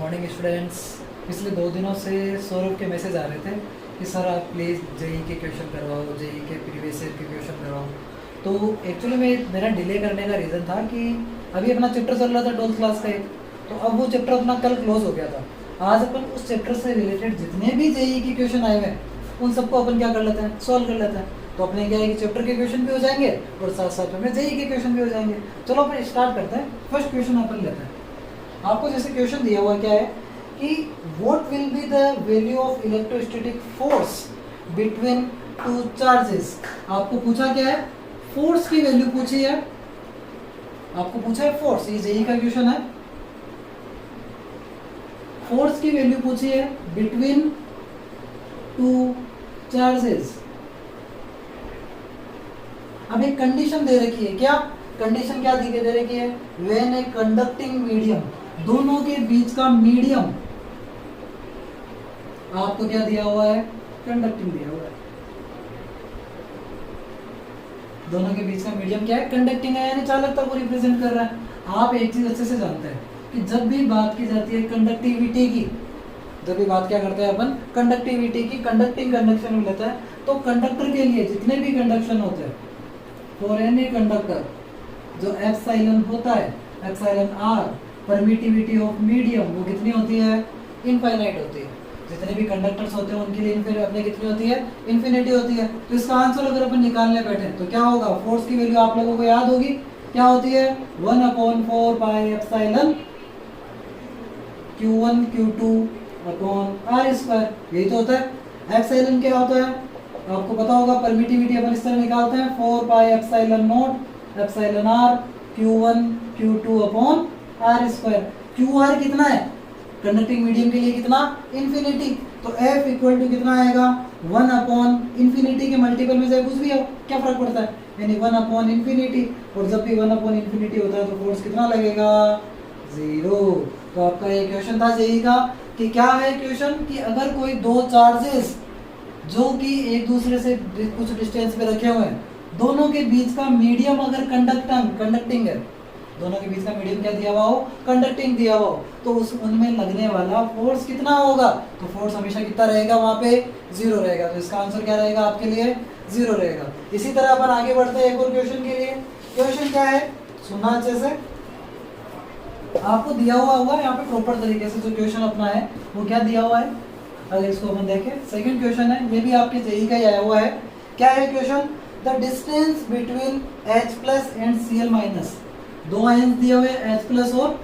Morning students. पिछले 2 दिनों से सौरभ के मैसेज आ रहे थे कि सर आप प्लीज़ जेई के क्वेश्चन करवाओ, जेई के प्रीवियस ईयर के क्वेश्चन करवाओ। तो एक्चुअली में मेरा डिले करने का रीज़न था कि अभी अपना चैप्टर चल रहा था 12th क्लास का एक, तो अब वो चैप्टर अपना कल क्लोज हो गया था। आज अपन उस चैप्टर से रिलेटेड जितने भी जेई के क्वेश्चन आए हुए हैं उन सबको अपन क्या कर लेते हैं, सॉल्व कर लेते हैं। तो अपने क्या है कि चैप्टर के क्वेश्चन भी हो जाएंगे और साथ साथ में जेई के क्वेश्चन भी हो जाएंगे। चलो अपन स्टार्ट करते हैं। फर्स्ट क्वेश्चन अपन लेते हैं। आपको जैसे क्वेश्चन दिया हुआ क्या है कि what will be the value of electrostatic force between two charges. आपको पूछा क्या है, फोर्स की वैल्यू पूछी है। आपको पूछा है फोर्स, ये जेई का क्वेश्चन है। फोर्स की वैल्यू पूछी है बिटवीन टू चार्जेस। अब एक कंडीशन दे रखी है। क्या कंडीशन क्या दी दे रखी है, व्हेन ए कंडक्टिंग मीडियम, दोनों के बीच का मीडियम आपको क्या दिया हुआ है, कंडक्टिंग दिया हुआ है। दोनों के बीच का मीडियम क्या है, कंडक्टिंग है, यानी चालकता को रिप्रेजेंट कर रहा है। आप एक चीज अच्छे से जानते हैं कि जब भी बात की जाती है कंडक्टिविटी की, जब भी बात क्या करते हैं अपन, कंडक्टिविटी की, कंडक्टिंग कंडक्शन में लेता है, तो कंडक्टर के लिए जितने भी कंडक्शन होते हैं, फॉर एनी कंडक्टर, जो एप्सिलॉन होता है, epsilon r, permittivity of medium, वो कितनी होती है, इनफाइनाइट होती है। जितने भी कंडक्टर्स होते हैं उनके लिए फिर अपने कितनी होती है, इन्फिनिटी होती है। तो इसका आंसर अगर अपन निकालने बैठे तो क्या होगा, फोर्स की वैल्यू आप लोगों को याद होगी, क्या होती है, 1/4 pi epsilon Q1 Q2 upon R square, यही तो होता है। एप्सिलॉन क्या होता है आपको पता होगा, परमिटिविटी अपन इस तरह निकालते हैं, 4 pi epsilon not epsilon R Q1 Q2 upon R square. QR कितना है कंडक्टिंग मीडियम के लिए, कितना, इन्फिनिटी। तो F इक्वल टू कितना आएगा, 1 अपॉन इन्फिनिटी के मल्टीपल में चाहे कुछ भी हो, क्या फर्क पड़ता है, यानी 1 अपॉन इन्फिनिटी। और जब भी 1 अपॉन इन्फिनिटी होता है तो फोर्स कितना लगेगा, 0। तो आपका ये क्वेश्चन था जेई का कि क्या है क्वेश्चन कि अगर कोई दो चार्जेस जो कि एक दूसरे से कुछ डिस्टेंस पे रखे हुए हैं, दोनों के बीच का मीडियम अगर कंडक्टिंग है, दोनों के बीच का मीडियम क्या दिया हुआ हो, कंडक्टिंग दिया हुआ हो, तो उस उनमें लगने वाला फोर्स कितना होगा, तो फोर्स हमेशा कितना रहेगा, वहां पे 0 रहेगा। तो इसका आंसर क्या रहेगा आपके लिए, 0 रहेगा। इसी तरह अपन आगे बढ़ते हैं एक और क्वेश्चन के लिए। क्वेश्चन क्या है, सुनना अच्छे से, आपको दिया हुआ होगा यहाँ पे प्रॉपर तरीके से जो क्वेश्चन अपना है वो क्या दिया हुआ है। अगर इसको अपन देखें, सेकंड क्वेश्चन है, ये भी आपके जेई का ही आया हुआ है। क्या है question, the distance between H plus and Cl minus, दो आयंस दिए हुए H प्लस और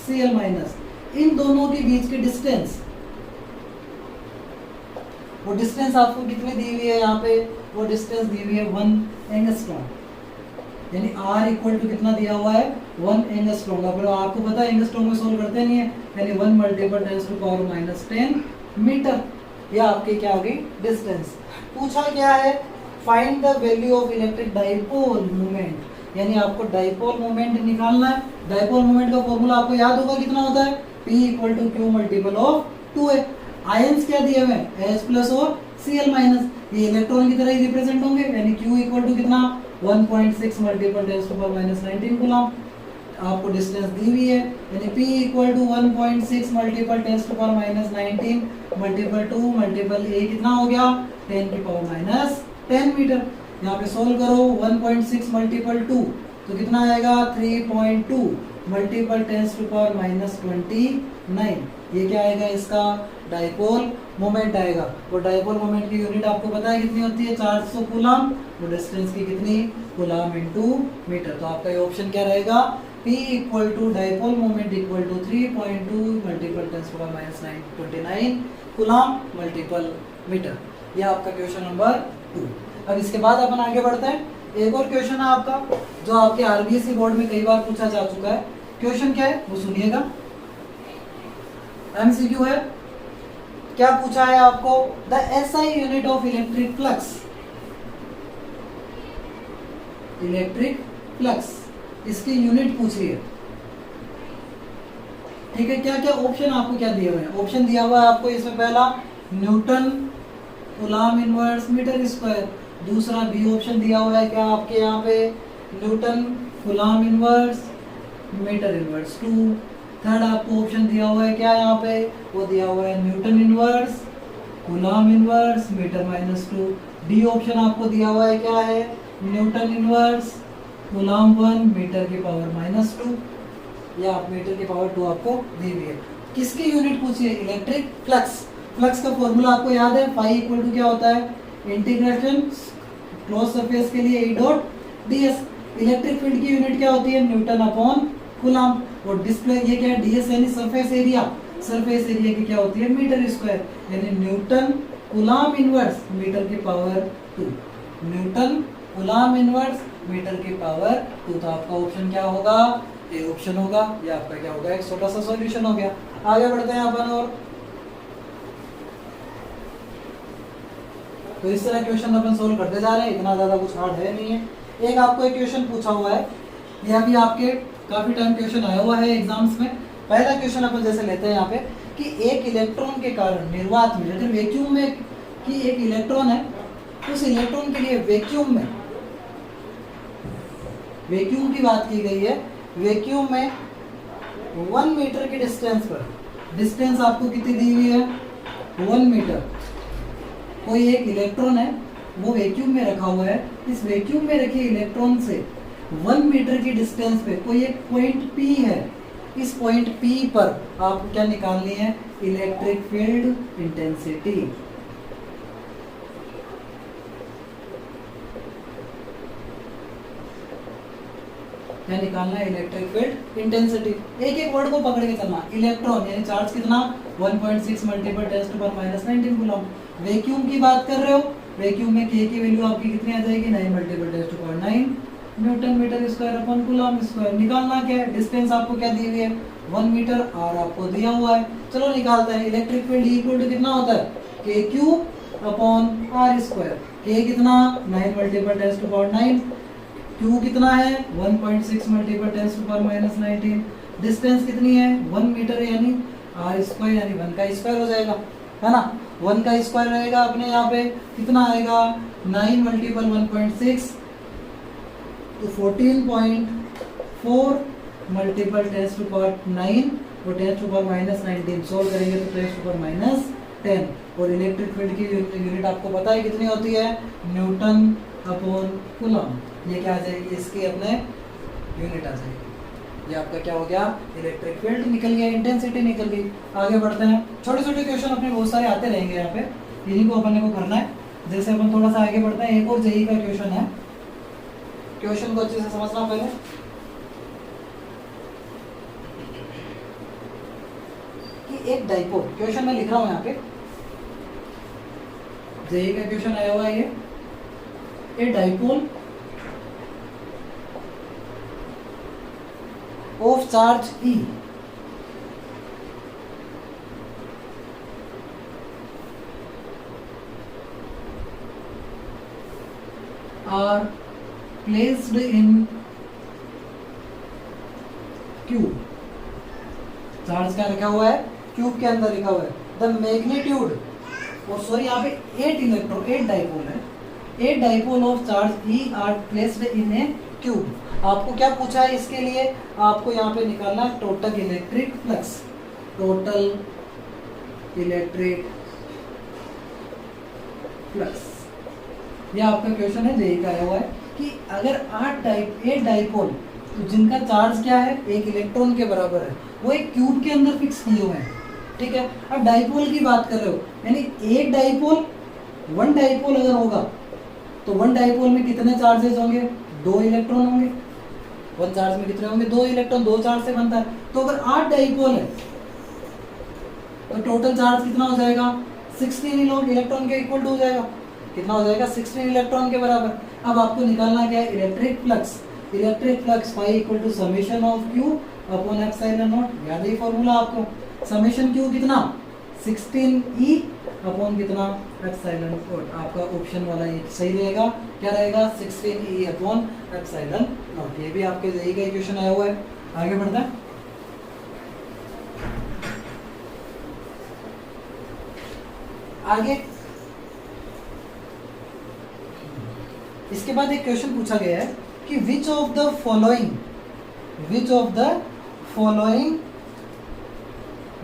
Cl माइनस, इन दोनों के बीच के डिस्टेंस, वो डिस्टेंस आपको कितनी दी हुई है यहाँ पे, वो डिस्टेंस दी हुई है 1 एंगस्ट्रॉम, यानी R इक्वल टू कितना दिया हुआ है, 1 एंगस्ट्रॉम। अब आपको पता है एंगस्ट्रॉम में सोल्व करते नहीं है, यानी 1 मल्टीपल 10⁻⁻10 मीटर, यह आपकी क्या होगी, डिस्टेंस। पूछा क्या है, find the value of electric dipole moment, यानी आपको डाइपोल मोमेंट निकालना है। डाइपोल मोमेंट का फॉर्मूला आपको याद होगा, कितना होता है, P equal to Q multiple of 2A। Ions क्या दिए हुए हैं, H प्लस और Cl माइनस, ये इलेक्ट्रॉन की तरह ही रिप्रेजेंट होंगे, यानी Q इक्वल टू कितना, 1.6 मल्टीपल 10⁻⁻19 कूलम। आपको डिस्टेंस दी हुई है, यानी P equal to 1.6 multiple 10⁻⁻19 multiple 2 multiple A कितना हो गया, 10⁻10 मीटर। यहाँ पे सोल्व करो, 1.6 मल्टीपल 2 तो कितना आएगा, 3.2 मल्टीपल 10⁻29, ये क्या आएगा, इसका डाइपोल मोमेंट आएगा। और डाइपोल मोमेंट की यूनिट आपको पता है कितनी होती है, 400 कूलम, और डिस्टेंस की कितनी, कूलम इनटू मीटर। तो आपका ये ऑप्शन क्या रहेगा, P equal to dipole moment equal to 3.2 multiple 10⁻⁻29 coulomb multiple metre. ये आपका क्वेश्चन नंबर 2। अब इसके बाद अपन आगे बढ़ते हैं। एक और क्वेश्चन है आपका जो आपके आरबीएससी बोर्ड में कई बार पूछा जा चुका है। क्वेश्चन क्या है वो सुनिएगा, एमसीक्यू है। क्या पूछा है आपको, the SI unit of electric flux, electric flux, इसकी यूनिट पूछी है। ठीक है, क्या क्या ऑप्शन आपको क्या दिए हुए हैं, ऑप्शन दिया हुआ है आपको इसमें, पहला newton coulomb inverse metre square, दूसरा बी ऑप्शन दिया हुआ है क्या आपके यहाँ पे, newton coulomb inverse metre inverse 2, third आपको ऑप्शन दिया हुआ है क्या यहाँ पे, वो दिया हुआ है newton inverse, coulomb inverse, metre minus 2। D option आपको दिया हुआ है क्या है, न्यूटन इनवर्स, कूलम 1, मीटर की पावर माइनस 2, या मीटर की पावर 2 आपको दी हुई है। किसकी यूनिट पूछी है, इलेक्ट्रिक फ्लक्स। फ्लक्स का फॉर्मूला आपको याद है, फाई इक्वल टू क्या होता है, इंटीग्रेशन क्लोज सरफेस के लिए E dot ds। Electric field की यूनिट क्या होती है, न्यूटन अपॉन कूलम। और डिस्प्ले ये क्या है, ds यानी सरफेस एरिया, सरफेस एरिया की क्या होती है, मीटर स्क्वायर, यानी न्यूटन कूलम इनवर्स मीटर की power 2, newton coulomb inverse metre की पावर 2। तो आपका ऑप्शन क्या होगा, ए ऑप्शन होगा। ये आपका क्या होगा, एक छोटा सा सॉल्यूशन हो गया। आगे बढ़ते हैं अपन और तो इस तरह क्वेश्चन अपन सोल्व करते जा रहे हैं, इतना ज्यादा कुछ हार्ड है नहीं है। एक आपको एक क्वेश्चन पूछा हुआ है, यह भी आपके काफी टाइम क्वेश्चन आया हुआ है एग्जाम्स में। पहला क्वेश्चन अपन जैसे लेते हैं यहाँ पे कि एक इलेक्ट्रॉन के कारण निर्वात में, जैसे वैक्यूम में कि एक इलेक्ट्रॉन है, उस इलेक्ट्रॉन के लिए वैक्यूम में, वैक्यूम की बात की गई है, वैक्यूम में 1 मीटर के डिस्टेंस पर, डिस्टेंस आपको कितनी दी हुई है, 1 मीटर। कोई एक इलेक्ट्रॉन है वो वैक्यूम में रखा हुआ है, इस वैक्यूम में रखे इलेक्ट्रॉन से 1 मीटर की डिस्टेंस पे कोई एक पॉइंट P है, इस पॉइंट P पर आपको क्या निकालनी है, इलेक्ट्रिक फील्ड इंटेंसिटी। क्या निकालना है, इलेक्ट्रिक फील्ड इंटेंसिटी। एक एक वर्ड को पकड़ के चलना। इलेक्ट्रॉन यानी चार्ज कितना, 1.6 मल्टीपल 10⁻⁻⁹ कूलम। वैक्यूम की बात कर रहे हो, वैक्यूम में के की वैल्यू आपकी कितनी आ जाएगी, 9 multiple 10⁻9 newton metre square upon coulomb square. निकालना क्या है, डिस्टेंस आपको क्या दी हुई है, 1 मीटर, आर आपको दिया हुआ है। चलो निकालते हैं। इलेक्ट्रिक फील्ड इक्वल टू कितना होता है, के क्यू अपॉन आर स्क्वायर। के कितना, 9 मल्टीपल 10⁻9, क्यू कितना है, 1.6 मल्टीपल 10⁻⁻19, डिस्टेंस कितनी है, 1 मीटर, यानी आर स्क्वायर यानी 1 का स्क्वायर हो जाएगा, है ना। 1 का स्क्वायर रहेगा अपने यहाँ पे कितना आएगा, 9 मल्टीपल 1.6 तो 14.4 मल्टीपल 10⁻9 और 10⁻⁻19 सोल्व करेंगे तो 10⁻10। और इलेक्ट्रिक फील्ड की यूनिट आपको पता है कितनी होती है, न्यूटन अपॉन कूलम। ये क्या आ जाएगी, इसकी अपने यूनिट आ जाएगी। ये आपका क्या हो गया, इलेक्ट्रिक फील्ड निकल गया, इंटेंसिटी निकल गई। आगे बढ़ते हैं। छोटे छोटे क्वेश्चन अपने बहुत सारे आते रहेंगे यहाँ पे, इन्हीं को अपन को करना है। जैसे अपन थोड़ा सा आगे बढ़ते हैं, एक और जेई का क्वेश्चन है, क्वेश्चन को अच्छे से समझना पहले। कि एक डाइपोल, क्वेश्चन में लिख रहा हूँ यहाँ पे, जेई का क्वेश्चन आया हुआ है ये, a dipole of charge E are placed in cube। Charge क्या रखा हुआ है, क्यूब के अंदर लिखा हुआ है। द मैग्नीट्यूड, और सॉरी यहाँ पे 8 इलेक्ट्रॉन, 8 डाइपोल है, 8 dipole of charge E are placed in a cube। आपको क्या पूछा है इसके लिए, आपको यहाँ पे निकालना है total electric flux, total electric flux. यह आपका क्वेश्चन है जेई का आया हुआ है कि अगर 8 डाइपोल तो जिनका चार्ज क्या है, एक इलेक्ट्रॉन के बराबर है, वो एक क्यूब के अंदर फिक्स किए हुए हैं, ठीक है। अब डाइपोल की बात कर रहे हो, यानी एक डाइपोल, 1 डाइपोल अगर होगा तो 1 डाइपोल में कितने चार्जेस होंगे, 2 इलेक्ट्रॉन होंगे। 1 चार्ज में कितने होंगे, 2 इलेक्ट्रॉन, 2 चार्ज से बनता है। तो अगर 8 डाइपोल है तो टोटल चार्ज कितना हो जाएगा, 16 इलेक्ट्रॉन के इक्वल टू हो जाएगा। कितना हो जाएगा, 16 इलेक्ट्रॉन के बराबर। अब आपको निकालना क्या है, electric flux. Electric flux phi equal to summation of q upon epsilon naught. याद है फॉर्मूला आपको, समेशन क्यू कितना, 16E अपॉन कितना, एप्सिलॉन नॉट। आपका ऑप्शन वाला ये सही रहेगा। क्या रहेगा, 16E अपॉन एप्सिलॉन नॉट। ये भी आपके जेईई का इक्वेशन आया हुआ है। आगे बढ़ता है। आगे इसके बाद एक क्वेश्चन पूछा गया है कि which of the following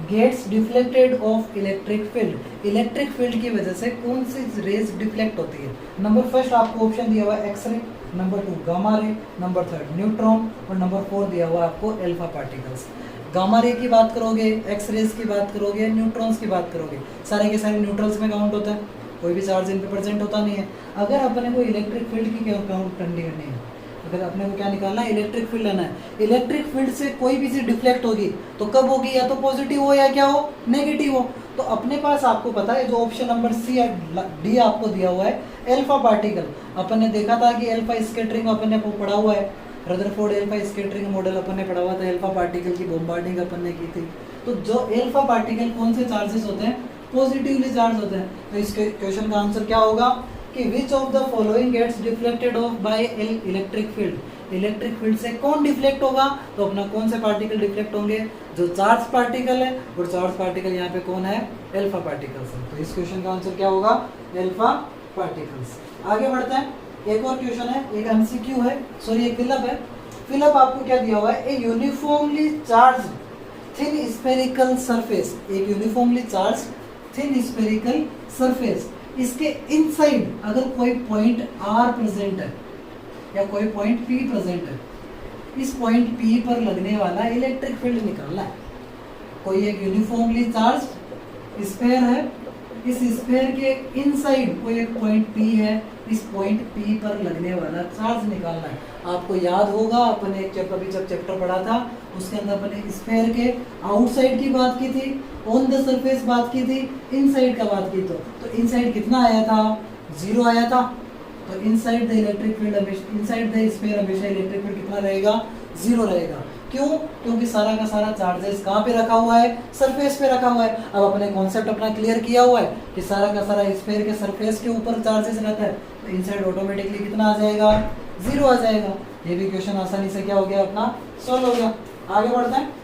gets deflected off electric field, electric field की वजह से कौन सी रेज डिफ्लेक्ट होती है? नंबर फर्स्ट आपको ऑप्शन दिया हुआ है x ray, number 2 gamma ray, number 3 neutron और नंबर 4 दिया हुआ है आपको अल्फा पार्टिकल्स। गामा रे की बात करोगे, एक्स रेज की बात करोगे, न्यूट्रॉन्स की बात करोगे, सारे के सारे न्यूट्रल्स में काउंट होता है, कोई भी चार्ज इन पे प्रेजेंट होता नहीं है। अगर अपने को इलेक्ट्रिक फील्ड की काउंट करनी है, अगर अपने को क्या निकालना है, इलेक्ट्रिक फील्ड लेना है, इलेक्ट्रिक फील्ड से कोई भी चीज डिफ्लेक्ट होगी तो कब होगी, या तो पॉजिटिव हो या क्या हो, नेगेटिव हो। तो अपने पास आपको पता है जो ऑप्शन नंबर सी या डी आपको दिया हुआ है अल्फा पार्टिकल। अपन ने देखा था कि अल्फा स्कैटरिंग अपन ने पढ़ा हुआ है, रदरफोर्ड अल्फा स्कैटरिंग मॉडल अपन ने पढ़ा हुआ था, अल्फा पार्टिकल की बॉम्बार्डिंग अपन ने की थी। तो जो अल्फा पार्टिकल कौन से चार्जेस होते हैं, पॉजिटिवली चार्ज होते हैं। तो इस क्वेश्चन का आंसर क्या होगा कि which of the following gets deflected off by electric field, electric field से कौन डिफ्लेक्ट होगा, तो अपना कौन से पार्टिकल डिफ्लेक्ट होंगे, जो चार्ज पार्टिकल है, और चार्ज पार्टिकल यहाँ पे कौन है, अल्फा पार्टिकल्स है। तो इस क्वेश्चन का आंसर क्या होगा, अल्फा पार्टिकल्स। आगे बढ़ते हैं, एक और क्वेश्चन है, एक एमसीक्यू है, सॉरी एक फिलअप है। फिलअप आपको क्या दिया हुआ है, a uniformly charge thin spherical surface, एक uniformly charge thin spherical surface, इसके इनसाइड अगर कोई पॉइंट आर प्रेजेंट है या कोई पॉइंट पी प्रेजेंट है, इस पॉइंट पी पर लगने वाला इलेक्ट्रिक फील्ड निकालना है। कोई एक यूनिफॉर्मली चार्ज स्फीयर है, इस स्फीयर के इनसाइड कोई एक पॉइंट पी है, इस पॉइंट पी पर लगने वाला चार्ज निकालना है। आपको याद होगा अपने अभी जब चैप्टर पढ़ा था उसके अंदर अपने स्फीयर के आउटसाइड की बात की थी, ऑन द सरफेस बात की थी, इनसाइड का बात की। तो इनसाइड कितना आया था, 0 आया था। तो इनसाइड द इलेक्ट्रिक फील्ड हमेशा, इनसाइड द स्फीयर हमेशा इलेक्ट्रिक फील्ड कितना रहेगा, 0 रहेगा। क्यों, क्योंकि सारा का सारा चार्जेस कहाँ पे रखा हुआ है, सरफेस पे रखा हुआ है। अब अपने कॉन्सेप्ट अपना क्लियर किया हुआ है कि सारा का सारा स्फीयर के सरफेस के ऊपर चार्जेस रहता है, तो इनसाइड ऑटोमेटिकली कितना आ जाएगा, 0 आ जाएगा। ये भी क्वेश्चन आसानी से क्या हो गया, अपना सॉल्व हो गया। आगे बढ़ते हैं,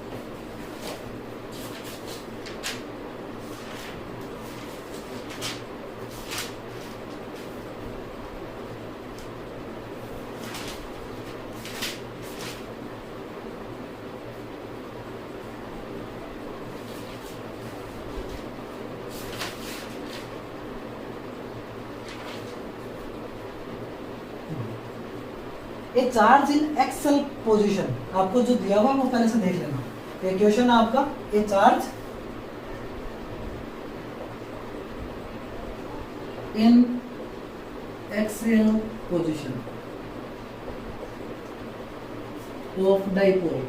a charge in axial position, आपको जो दिया हुआ वो पहले से देख लेना। ये क्वेश्चन है आपका, a charge in axial position of dipole,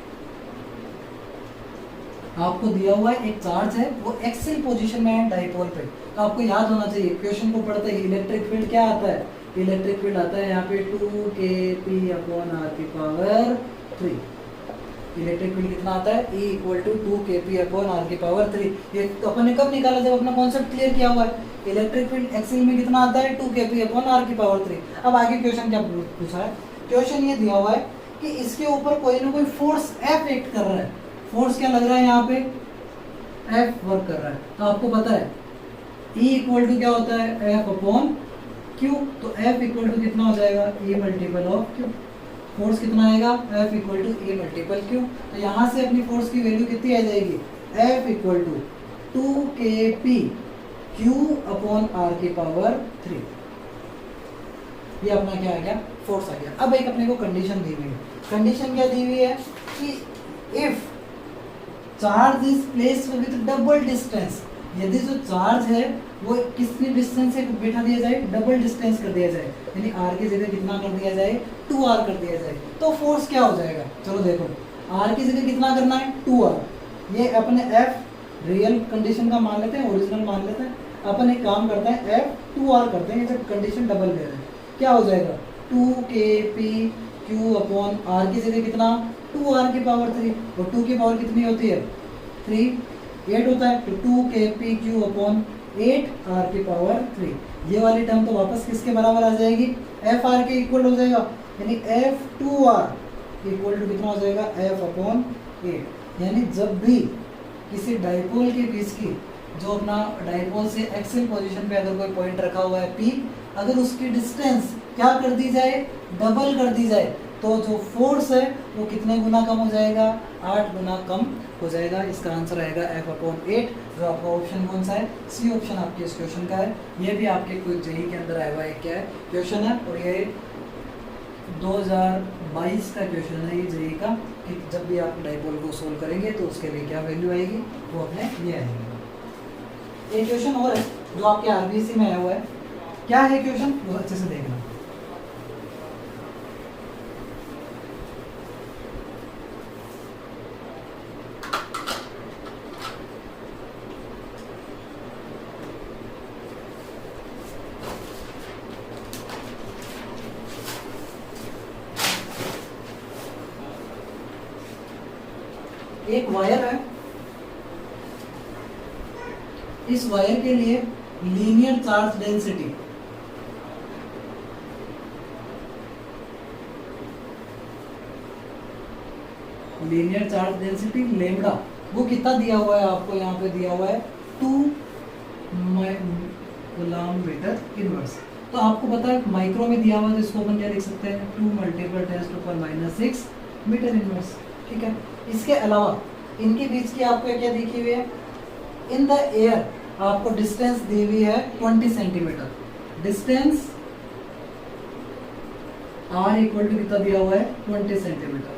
आपको दिया हुआ है एक चार्ज है वो एक्सल पोजीशन में है डाइपोल पे। तो आपको याद होना चाहिए, क्वेश्चन को पढ़ते ही इलेक्ट्रिक फील्ड क्या आता है, इलेक्ट्रिक फील्ड आता है यहाँ पे 2kp/r3। इलेक्ट्रिक फील्ड कितना आता है, E = 2kp/r3। ये तो अपन ने कब निकाला, जब अपना कॉन्सेप्ट क्लियर किया हुआ है। इलेक्ट्रिक फील्ड एक्सल में कितना आता है, 2kp/r3। अब आगे क्वेश्चन क्या पूछा है, क्वेश्चन ये दिया हुआ है कि इसके ऊपर कोई ना कोई फोर्स F एक्ट कर रहा है। फोर्स क्या लग रहा है यहाँ पे, F वर्क कर रहा है। तो आपको पता है E = क्या होता है, F/Q। तो F = कितना हो जाएगा, E/Q। फोर्स कितना आएगा, F = E/Q। तो यहाँ से अपनी फोर्स की वैल्यू कितनी आ जाएगी, F = 2kpq/r3। ये अपना क्या आ गया, फोर्स आ गया। अब एक अपने को कंडीशन दी हुई है, कंडीशन क्या दी हुई है कि if charge is placed with double distance, यदि जो चार्ज है वो कितनी डिस्टेंस से बैठा दिया जाए, डबल डिस्टेंस कर दिया जाए, यानी r की जगह कितना कर दिया जाए, 2r कर दिया जाए, तो फोर्स क्या हो जाएगा। चलो देखो, r की जगह कितना करना है, 2r। ये अपने f रियल कंडीशन का मान लेते हैं, ओरिजिनल मान लेते हैं। अपन एक काम करते हैं, f 2r करते हैं, जब कंडीशन डबल ले रहे हैं, क्या हो जाएगा, 2kpq/r की जगह कितना, 2r⁻3। और 2 की पावर कितनी होती है, 8 होता है। तो 2kpq/8r⁻3। ये वाली टर्म तो वापस किसके बराबर आ जाएगी, fr के इक्वल हो जाएगा, यानी f2r = कितना हो जाएगा, f/8। यानी जब भी किसी डाइपोल के बीच की, जो अपना डाइपोल से एक्सल पोजीशन पे अगर कोई पॉइंट रखा हुआ है P, अगर उसकी डिस्टेंस क्या कर दी जाए, डबल कर दी जाए, तो जो फोर्स है वो कितने गुना कम हो जाएगा, 8 गुना कम हो जाएगा। इसका आंसर आएगा F/8। जो आपका ऑप्शन कौन सा है, सी ऑप्शन आपके इस क्वेश्चन का है। ये भी आपके कोई जेईई के अंदर आया हुआ है, क्या है क्वेश्चन है, और ये 2022 का क्वेश्चन है ये जेईई का, कि जब भी आप डाइपोल को सोल्व करेंगे तो उसके लिए क्या वैल्यू आएगी, वो अपने ये आएगी। एक क्वेश्चन और है जो आपके आरबीसी में आया हुआ है, क्या है क्वेश्चन वो अच्छे से देखना। एक वायर है, इस वायर के लिए लीनियर चार्ज डेंसिटी लेमडा, वो कितना दिया हुआ है आपको, यहाँ पे दिया हुआ है 2 कूलम मीटर इनवर्स। तो आपको पता है माइक्रो में दिया हुआ है, तो इसको अपन क्या लिख सकते हैं, 2 × 10⁻⁻6 मीटर इनवर्स। ठीक है, इसके अलावा इनके बीच की आपको क्या देखी हुई है, इन द एयर आपको डिस्टेंस दी हुई है 20 centimetre. Distance r equal to कितना दिया हुआ है, 20 सेंटीमीटर।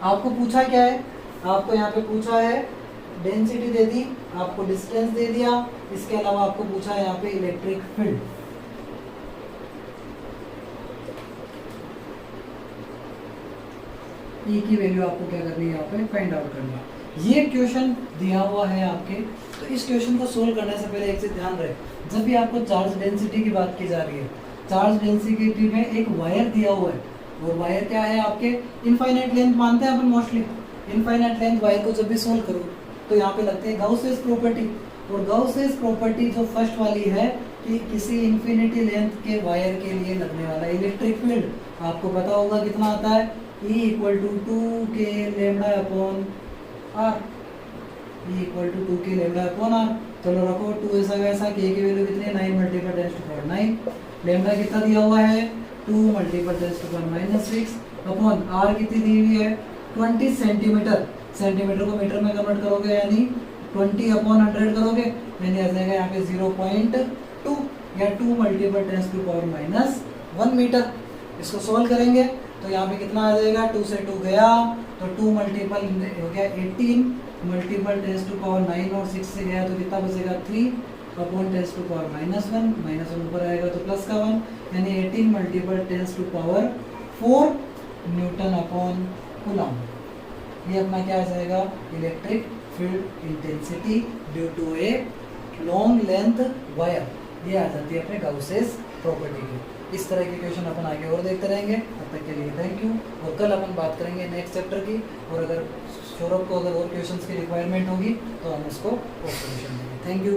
आपको पूछा क्या है, आपको यहाँ पे पूछा है डेंसिटी दे दी, आपको डिस्टेंस दे दिया, इसके अलावा आपको पूछा है यहाँ पे इलेक्ट्रिक फील्ड। ई की वैल्यू आपको क्या करनी है, यहाँ पे फाइंड आउट करनी है। ये क्वेश्चन दिया हुआ है आपके, तो इस क्वेश्चन को सोल्व करने से पहले एक चीज ध्यान रहे, जब भी आपको चार्ज डेंसिटी की बात की जा रही है, चार्ज डेंसिटी में एक वायर दिया हुआ है, और वायर क्या है आपके इनफाइनाइट लेंथ मानते हैं अपन मोस्टली। इनफाइनाइट लेंथ वायर को जब भी सोल्व करो तो यहाँ पे लगते हैं गाउसेस प्रॉपर्टी, और गाउसेस प्रॉपर्टी जो फर्स्ट वाली है कि किसी इन्फिनिटी लेंथ के वायर के लिए लगने वाला इलेक्ट्रिक फील्ड आपको पता होगा कितना आता है, E equal to 2k lambda upon r। E equal to 2k lambda upon r। चलो रखो 2 ऐसा वैसा, k की वैल्यू कितनी है, 9 × 10⁻⁹ लेमडा कितना दिया हुआ है, 2 × 10⁻⁶ अपॉन r कितनी दी हुई है, 20 सेंटीमीटर। सेंटीमीटर को मीटर में कन्वर्ट करोगे यानी 20/100 करोगे, यानी आ जाएगा यहाँ पे 0.2 या 2 × 10⁻⁻1 मीटर। इसको सोल्व करेंगे तो यहाँ पे कितना आ जाएगा, 2 से 2 गया तो 2 मल्टीपल हो गया 18 मल्टीपल 10⁻⁹ और 6 से गया तो कितना बचेगा 3/10⁻⁻1 -1 ऊपर आएगा तो प्लस का 1, यानी 18 मल्टीपल 10⁴ न्यूटन अपॉन कूलम। ये अपना क्या आ जाएगा, electric field intensity due to a long length wire. ये आ जाती है अपने गाउसेस प्रॉपर्टी की। इस तरह के क्वेश्चन अपन आगे और देखते रहेंगे। तब तक के लिए थैंक यू, और कल अपन बात करेंगे नेक्स्ट चैप्टर की, और अगर सौरभ को अगर और क्वेश्चंस की रिक्वायरमेंट होगी तो हम उसको और सोल्यूशन देंगे। Thank you.